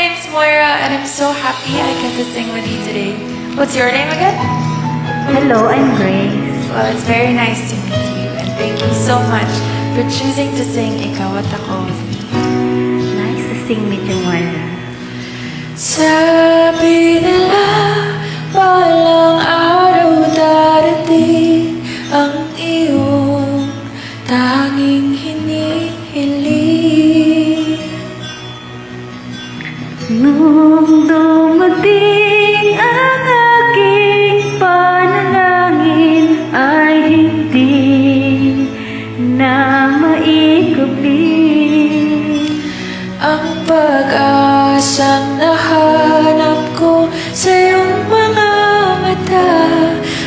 name's Moira, and I'm so happy I get to sing with you today. What's your name again? Hello, I'm Grace. Well, it's very nice to meet you, and thank you so much for choosing to sing Ikaw at Ako with me. Nice to sing with you, Moira. Sabi nila, balang araw darating ang iyong tanging hinihiling. Nung dumating ang aking panalangin ay hindi na maikubli. Ang pag-asang nahanap ko sa iyong mga mata,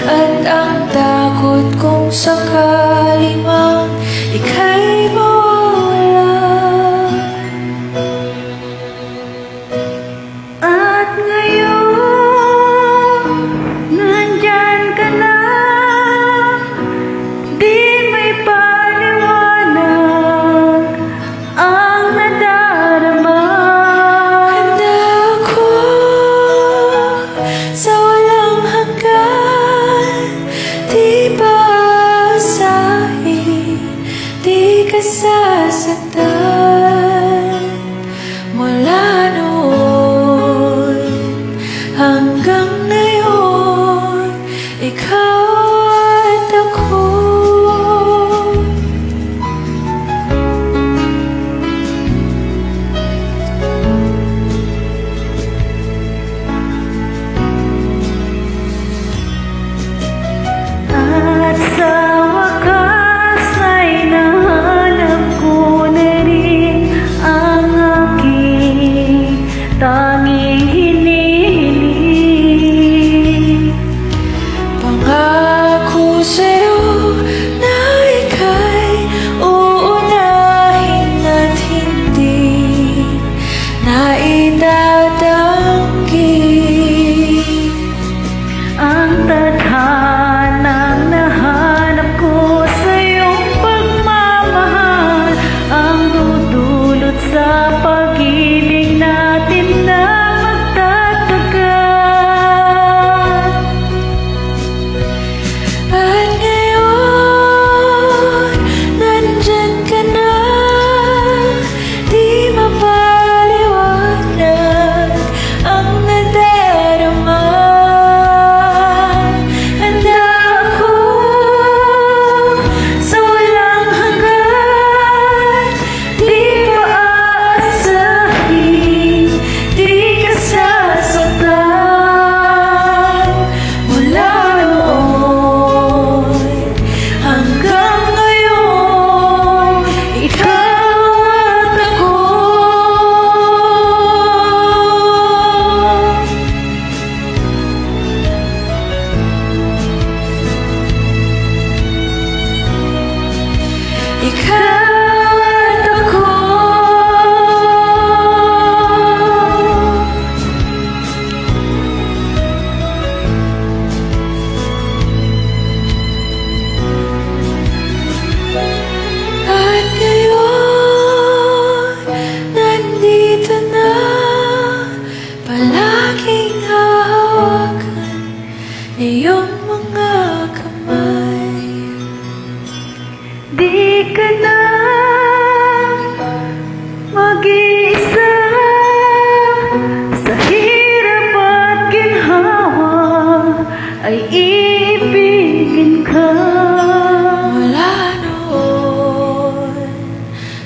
at ang takot kong sakali mang ika'y mawala. At ngayon, nandyan ka na, di may paliwanag ang nadarama. Handa ako sa walang hanggan, di paasahin, di ka sasaktan. Mula noon hanggang ngayon, ikaw at ako. At sa wakas ay nahanap ko na rin ang aking tanging hinihiling. Pangako sa'yo na ika'y uunahin at hindi na itatanggi. Ang tadhanang nahanap ko sa iyong pagmamahal ang dudulot sa pag-ibig natin na magtatagal. At ngayon, nandyan ka na, di mapaliwanag ang nadarama. Handa ako sa walang hanggan, di paasahin, di ka sasaktan. Mula noon hanggang ngayon, ikaw at ako. Ikaw at ako. At ngayon, nandito na, palaging hahawakan iyong mga kamay. Di ka na mag-iisa sa hirap at ginhawa, ay iibigin ka. Mula noon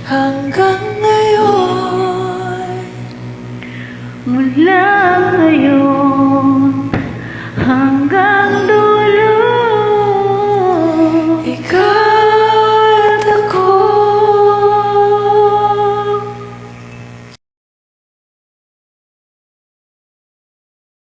hanggang ngayon, Mula ngayon